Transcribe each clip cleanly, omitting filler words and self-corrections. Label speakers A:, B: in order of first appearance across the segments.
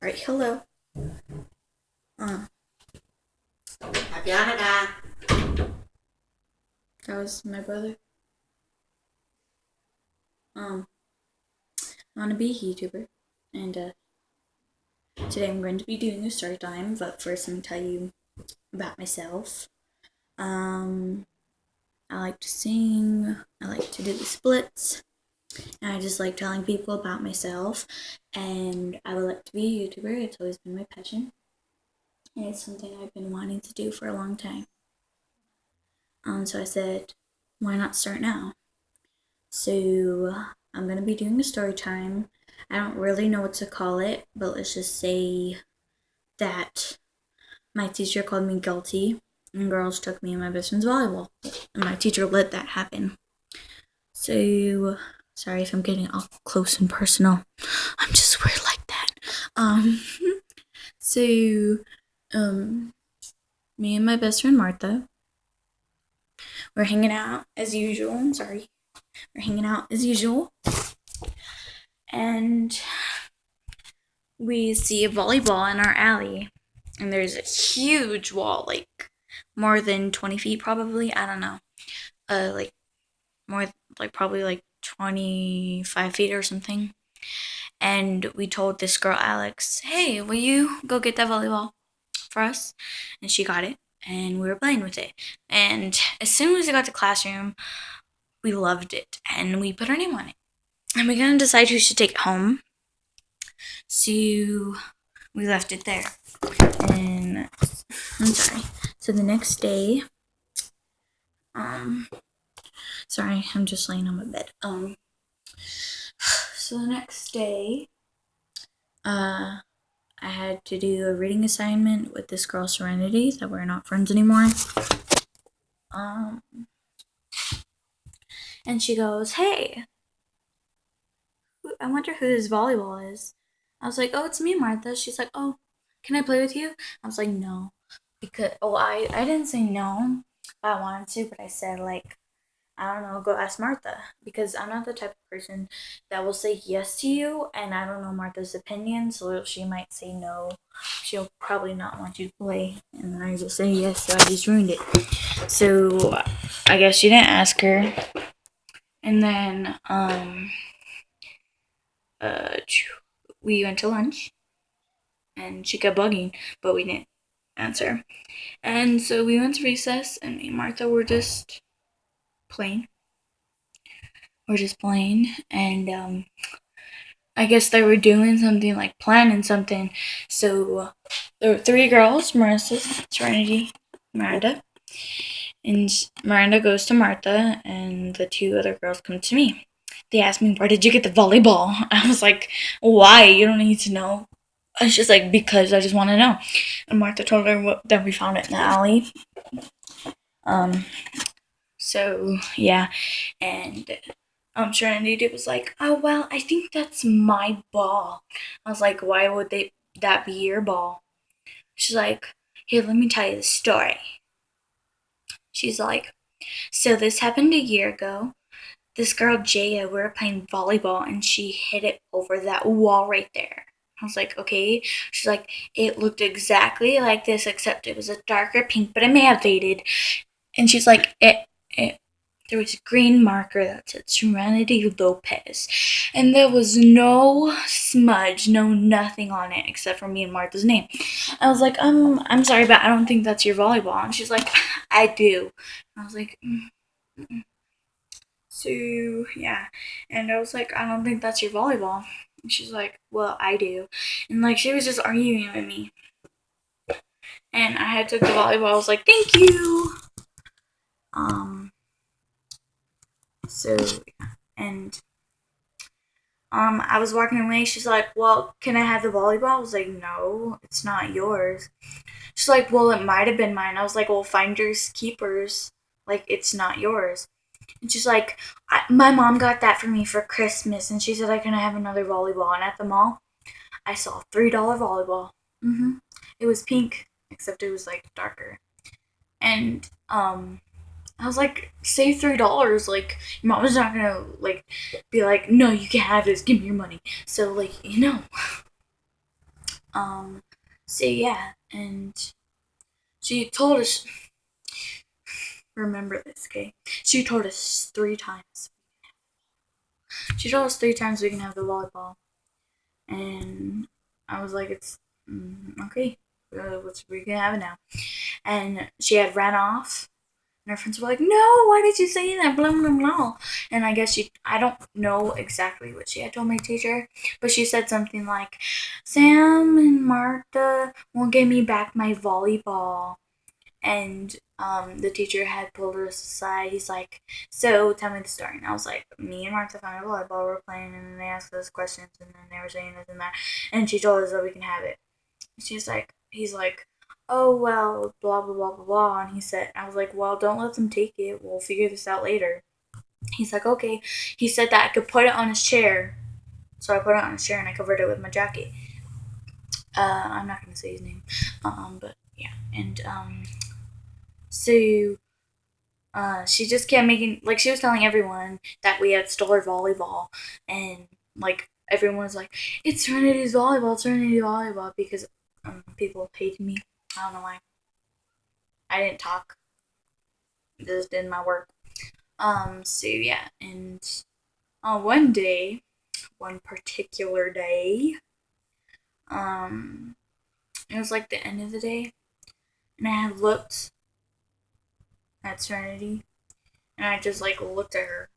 A: Alright, hello. Uh,
B: Happy Hanukkah.
A: that was my brother. I want to be a YouTuber, and today I'm going to be doing a story time. But first, I'm going to tell you about myself. Um, I like to sing. I like to do the splits. And I just like telling people about myself. And I would like to be a YouTuber. It's always been my passion, and it's something I've been wanting to do for a long time. So I said, why not start now? So I'm gonna be doing a story time. I don't really know what to call it, but let's just say that my teacher called me guilty and girls took me and my best friend's volleyball. And my teacher let that happen. So sorry if I'm getting all close and personal. I'm just weird like that. Um so me and my best friend Martha, we're hanging out as usual. I'm sorry. We're hanging out as usual. And we see a volleyball in our alley, and there's a huge wall, like more than 20 feet, probably. I don't know. Like more, like probably like 25 feet or something. And we told this girl, Alex, hey, will you go get that volleyball for us? And she got it, and we were playing with it. And as soon as we got to classroom, we loved it, and we put our name on it. And we couldn't decide who should take it home. So we left it there. And I'm sorry. So the next day, sorry, I'm just laying on my bed. So the next day, I had to do a reading assignment with this girl Serenity that we're not friends anymore. And she goes, "Hey, I wonder who this volleyball is." I was like, "Oh, it's me, Martha." She's like, "Oh, can I play with you?" I was like, "No," because I didn't say no. I wanted to, but I said like, I don't know, go ask Martha, because I'm not the type of person that will say yes to you, and I don't know Martha's opinion, so she might say no. She'll probably not want you to play, and then I just say yes, so I just ruined it. So I guess she didn't ask her, and then uh, we went to lunch, and she kept bugging, but we didn't answer, and so we went to recess, and me and Martha were just playing. We're just playing, and I guess they were doing something, like planning something. So there were three girls: Marissa, Serenity, Miranda. And Miranda goes to Martha, and the two other girls come to me. They asked me, "Where did you get the volleyball?" I was like, "Why? You don't need to know." It's just like, because I just want to know. And Martha told her that we found it in the alley. Um, so yeah, and Serenity was like, "Oh well, I think that's my ball." I was like, "Why would that be your ball?" She's like, "Here, let me tell you the story." She's like, "So this happened a year ago. This girl Jaya, we were playing volleyball, and she hit it over that wall right there." I was like, "Okay." She's like, "It looked exactly like this, except it was a darker pink, but it may have faded." And she's like, it there was a green marker that said Serenity Lopez. And there was no smudge, no nothing on it except for me and Martha's name. I was like, I'm sorry, but I don't think that's your volleyball. And she's like, "I do." I was like, mm. So, yeah. And I was like, "I don't think that's your volleyball." And she's like, "Well, I do." And like, she was just arguing with me. And I had took the volleyball. I was like, "Thank you." So, yeah. And I was walking away. She's like, "Well, can I have the volleyball?" I was like, "No, it's not yours." She's like, "Well, it might have been mine." I was like, "Well, finders keepers. Like, it's not yours." And she's like, "My mom got that for me for Christmas, and she said I can have another volleyball." And at the mall, I saw a $3 volleyball. It was pink, except it was like darker. And I was like, "Save $3. Like, your mom was not gonna like be like, 'No, you can't have this. Give me your money.'" So like, Um, so yeah, and she told us, remember this, okay? She told us 3 times. She told us 3 times we can have the volleyball. And I was like, it's okay. We can have it now. And she had ran off. And her friends were like, no, why did you say that? Blah, blah, blah. And I don't know exactly what she had told my teacher, but she said something like, Sam and Martha won't give me back my volleyball. And the teacher had pulled us aside. He's like, so tell me the story. And I was like, me and Martha found a volleyball, we're playing, and then they asked us questions, and then they were saying this and that. And she told us that we can have it. He's like, oh, well, blah, blah, blah, blah, blah. And I was like, well, don't let them take it. We'll figure this out later. He's like, okay. He said that I could put it on his chair. So I put it on his chair and I covered it with my jacket. I'm not going to say his name. But yeah. And, so she just kept making, like, she was telling everyone that we had stole her volleyball, and like everyone was like, it's Serenity volleyball, because people hated me. I don't know why. I didn't talk, just did my work. So yeah, and one day, one particular day, um it was like the end of the day, and I had looked at Serenity, and I just like looked at her,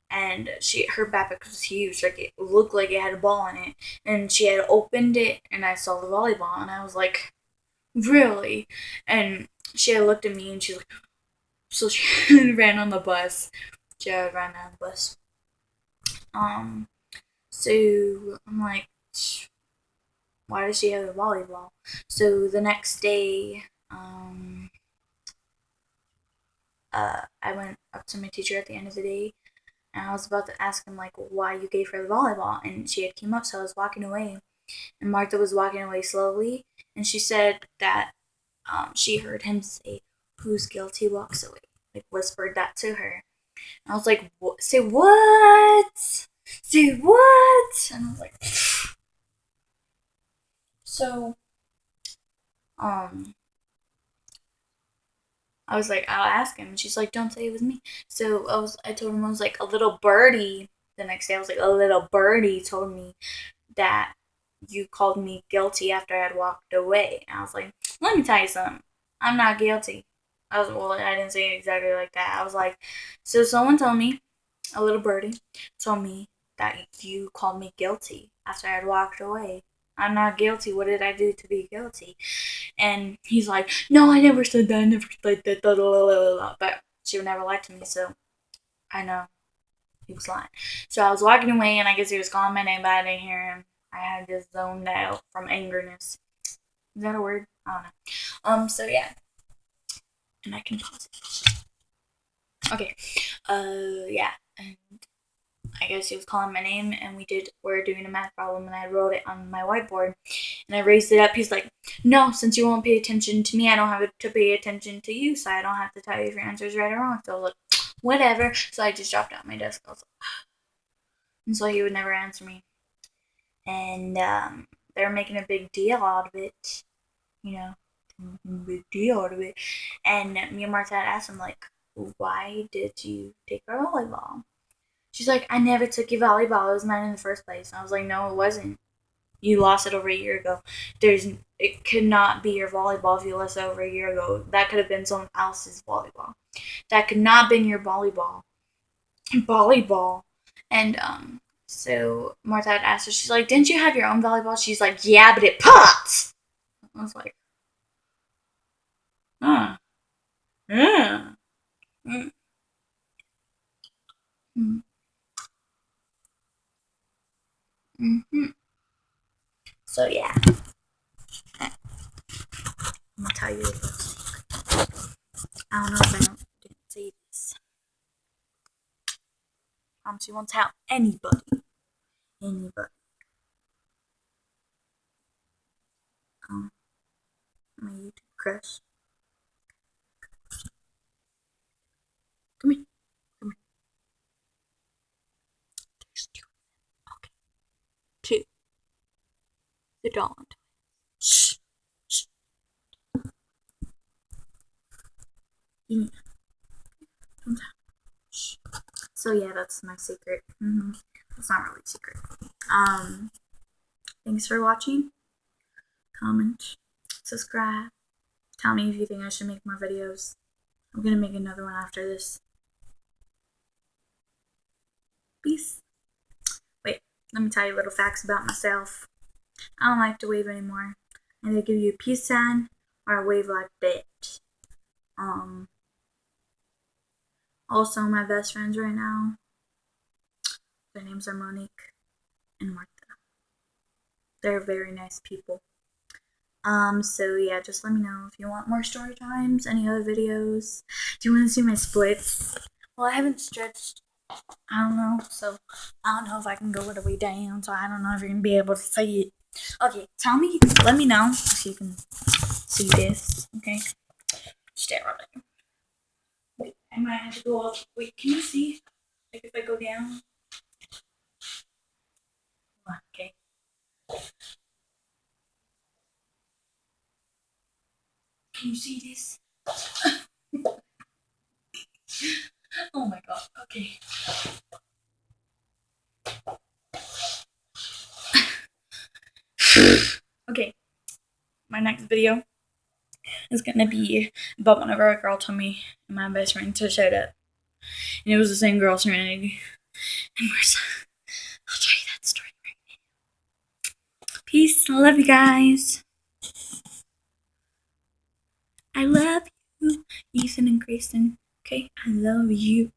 A: and her backpack was huge, like it looked like it had a ball in it, and she had opened it, and I saw the volleyball, and I was like, really? And she had looked at me, and she's like, so she ran on the bus. She had ran on the bus. Um, so I'm like, why does she have a volleyball? So the next day, I went up to my teacher at the end of the day, and I was about to ask him like why you gave her the volleyball, and she had came up, so I was walking away, and Martha was walking away slowly, and she said that she heard him say, "Who's guilty walks away," like whispered that to her. And I was like, "Say what? Say what?" And I was like, so um, I was like, I'll ask him. And she's like, don't say it was me. So I told him, I was like, a little birdie. The next day, I was like, a little birdie told me that you called me guilty after I had walked away. And I was like, let me tell you something. I'm not guilty. I didn't say it exactly like that. I was like, so someone told me, a little birdie told me that you called me guilty after I had walked away. I'm not guilty. What did I do to be guilty? And he's like, no, I never said that. I never said that. Blah, blah, blah, blah. But she would never lie to me, so I know he was lying. So I was walking away, and I guess he was calling my name, but I didn't hear him. I had just zoned out from angerness. Is that a word? I don't know. So yeah. And I can pause it. Okay. Yeah. And I guess he was calling my name, and we're doing a math problem, and I wrote it on my whiteboard, and I raised it up. He's like, no, since you won't pay attention to me, I don't have to pay attention to you, so I don't have to tell you if your answer is right or wrong. So I was like, whatever. So I just dropped out my desk. I was like, and so he would never answer me. And they were making a big deal out of it, you know, big deal out of it. And me and Martha had asked him, like, why did you take our volleyball? She's like, I never took your volleyball. It was mine in the first place. And I was like, no, it wasn't. You lost it over a year ago. It could not be your volleyball if you lost it over a year ago. That could have been someone else's volleyball. That could not have been your volleyball. Volleyball. And so Martha had asked her, she's like, didn't you have your own volleyball? She's like, yeah, but it popped. I was like, huh. Yeah. Mm-hmm. Mm-hmm. So yeah, I'm gonna tell you a little secret. I don't know if I didn't say this. She won't tell anybody. Anybody. Um, my YouTube crush. Come here. Come here. There's two. Okay. Two. The Dawn. Yeah. So yeah, that's my secret. It's not really a secret. Thanks for watching. Comment, subscribe. Tell me if you think I should make more videos. I'm gonna make another one after this. Peace. Wait, let me tell you little facts about myself. I don't like to wave anymore. I either give you a peace sign or a wave like that. Also my best friends right now, their names are Monique and Martha. They're very nice people. So yeah, just let me know if you want more story times, any other videos. Do you want to see my splits? Well, I haven't stretched, I don't know, so I don't know if I can go all the way down, so I don't know if you're gonna be able to see it. Okay, let me know if you can see this, okay? Stare at it. Wait, I might have to go up. Wait, can you see? Like if I go down? Okay. Can you see this? Oh my god, okay. Okay, my next video is gonna be about whenever a girl told me my best friend to shut up. And it was the same girl, Serenity. And I'll tell you that story right now. Peace. I love you guys. I love you, Ethan and Grayson. Okay, I love you.